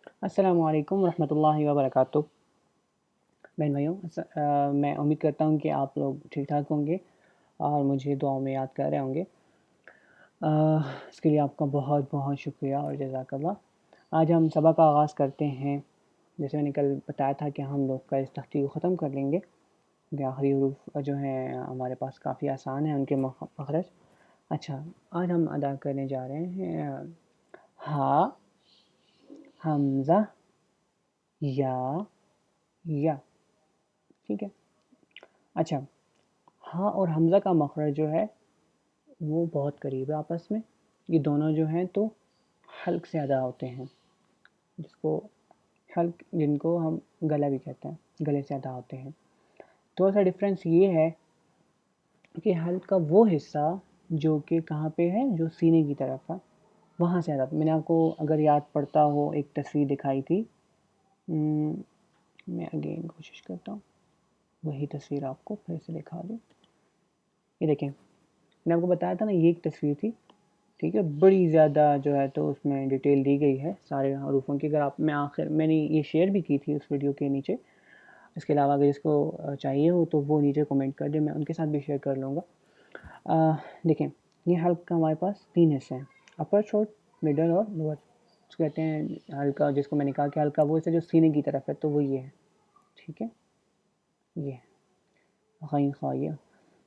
السلام علیکم ورحمۃ اللہ وبرکاتہ۔ بہن بھائیوں، میں امید کرتا ہوں کہ آپ لوگ ٹھیک ٹھاک ہوں گے اور مجھے دعاؤں میں یاد کر رہے ہوں گے۔ اس کے لیے آپ کا بہت بہت شکریہ اور جزاک اللہ۔ آج ہم سبق کا آغاز کرتے ہیں۔ جیسے میں نے کل بتایا تھا کہ ہم لوگ کا اس تختی کو ختم کر لیں گے کہ آخری حروف جو ہیں ہمارے پاس کافی آسان ہیں ان کے مخرج۔ اچھا، آج ہم ادا کرنے جا رہے ہیں ہا، حمزہ، یا، یا، ٹھیک ہے۔ اچھا، ہاں اور حمزہ کا مخرج جو ہے وہ بہت قریب ہے آپس میں۔ یہ دونوں جو ہیں تو حلق سے ادا ہوتے ہیں، جس کو حلق، جن کو ہم گلا بھی کہتے ہیں، گلے سے ادا ہوتے ہیں۔ تھوڑا سا ڈفرینس یہ ہے کہ حلق کا وہ حصہ جو کہ کہاں پہ ہے، جو سینے کی طرف ہے، وہاں سے ادا ہوتا ہے۔ میں نے آپ کو اگر یاد پڑتا ہو ایک تصویر دکھائی تھی، میں اگین کوشش کرتا ہوں وہی تصویر آپ کو پھر سے دکھا دوں۔ یہ دیکھیں، میں نے آپ کو بتایا تھا نا، یہ ایک تصویر تھی، ٹھیک ہے، بڑی زیادہ جو ہے تو اس میں ڈیٹیل دی گئی ہے سارے حروفوں کی۔ اگر آپ میں نے یہ شیئر بھی کی تھی اس ویڈیو کے نیچے۔ اس کے علاوہ اگر جس کو چاہیے ہو تو وہ نیچے کومنٹ کر دے، میں ان کے ساتھ بھی شیئر کر لوں گا۔ دیکھیں، یہ حلق کا ہمارے پاس 3 حصے ہیں، اپر تھروٹ، مڈل اور لوور۔ اس کو کہتے ہیں حلقہ، جس کو میں نے کہا کہ حلقہ وہ حصہ جو سینے کی طرف ہے، تو وہ یہ ہے، ٹھیک ہے، یہ غین خا یہ۔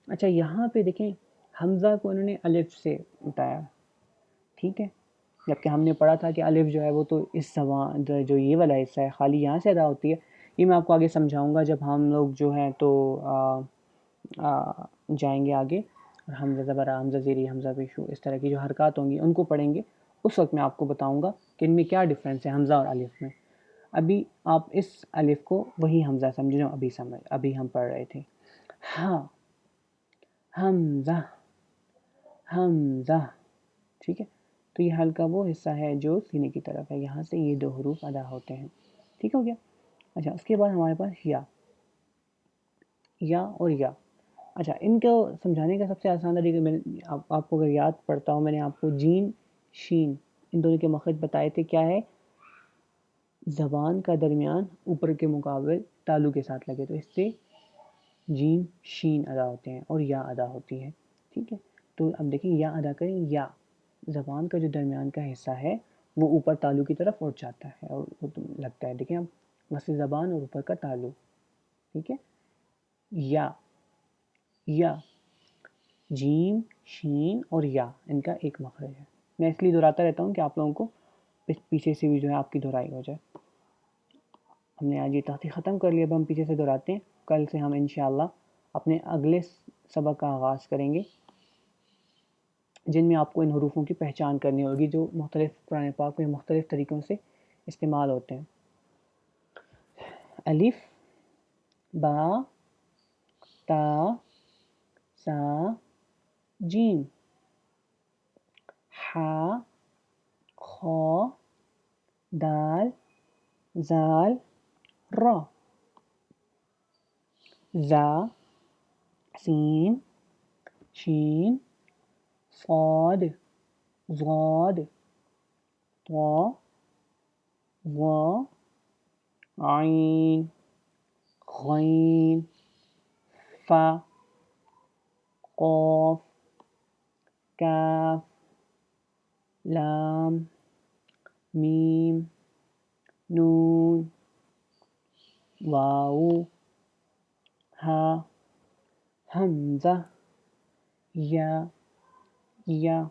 اچھا، یہاں پہ دیکھیں حمزہ کو انہوں نے الف سے بتایا، ٹھیک ہے، جبکہ ہم نے پڑھا تھا کہ الف جو ہے وہ تو اس زبان جو یہ والا حصہ ہے خالی یہاں سے ادا ہوتی ہے۔ یہ میں آپ کو آگے سمجھاؤں گا جب ہم لوگ جو ہیں تو جائیں گے آگے، اور حمزہ زبر حمزہ زیری حمزہ پیشو اس طرح کی جو حرکات ہوں گی ان کو پڑھیں گے، اس وقت میں آپ کو بتاؤں گا کہ ان میں کیا ڈفرینس ہے حمزہ اور الف میں۔ ابھی آپ اس الف کو وہی حمزہ سمجھیں جو ابھی ہم پڑھ رہے تھے۔ ہاں، حمزہ، حمزہ، ٹھیک ہے، تو یہ حلقہ وہ حصہ ہے جو سینے کی طرف ہے، یہاں سے یہ 2 حروف ادا ہوتے ہیں، ٹھیک ہو گیا۔ اچھا، اس کے بعد ہمارے پاس یا، یا اور یا۔ اچھا، ان کو سمجھانے کا سب سے آسان طریقہ، میں نے آپ کو اگر یاد پڑتا ہوں، میں نے آپ کو جیم، شین، ان دونوں کے مخرج بتائے تھے۔ کیا ہے؟ زبان کا درمیان اوپر کے مقابل تالو کے ساتھ لگے، تو اس سے جیم، شین ادا ہوتے ہیں اور یا ادا ہوتی ہے، ٹھیک ہے۔ تو اب دیکھیں، یا ادا کریں، یا زبان کا جو درمیان کا حصہ ہے وہ اوپر تالو کی طرف اٹھ جاتا ہے اور وہ لگتا ہے، دیکھیں اب وسط زبان اور اوپر کا تالو، ٹھیک ہے۔ یا، یا، جیم، شین اور یا، ان کا ایک مخرج ہے۔ میں اس لیے دہراتا رہتا ہوں کہ آپ لوگوں کو پیچھے سے بھی جو ہے آپ کی دہرائی ہو جائے۔ ہم نے آج یہ تختی ختم کر لیا، اب ہم پیچھے سے دہراتے ہیں۔ کل سے ہم انشاءاللہ اپنے اگلے سبق کا آغاز کریں گے، جن میں آپ کو ان حروفوں کی پہچان کرنی ہوگی جو مختلف قرآن پاک میں مختلف طریقوں سے استعمال ہوتے ہیں۔ الف، با، تا، سا، جیم، حا، خا، دال، زال، را، زا، سین، شین، صاد، ضاد، طا، ظا، عین، غین، فا، قاف، کاف، لام، میم، نون، واو، ہا، حمزہ، یا، یا۔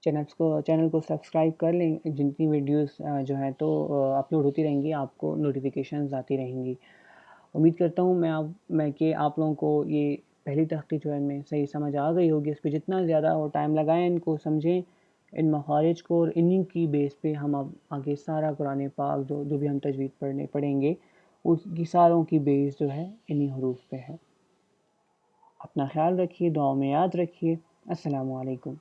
چینل کو سبسکرائب کر لیں، جتنی ویڈیوز جو ہیں تو اپلوڈ ہوتی رہیں گی، آپ کو نوٹیفیکیشنز آتی رہیں گی۔ امید کرتا ہوں میں کہ آپ لوگوں کو یہ پہلی تختی جو ہے میں صحیح سمجھ آ گئی ہوگی۔ اس پہ جتنا زیادہ اور ٹائم لگائیں، ان کو سمجھیں، ان مخارج کو، اور انہی کی بیس پہ ہم اب آگے سارا قرآن پاک جو بھی ہم تجوید پڑھیں گے، اس کی ساروں کی بیس جو ہے انہی حروف پہ ہے۔ اپنا خیال رکھیے، دعاؤں میں یاد رکھیے۔ السلام علیکم۔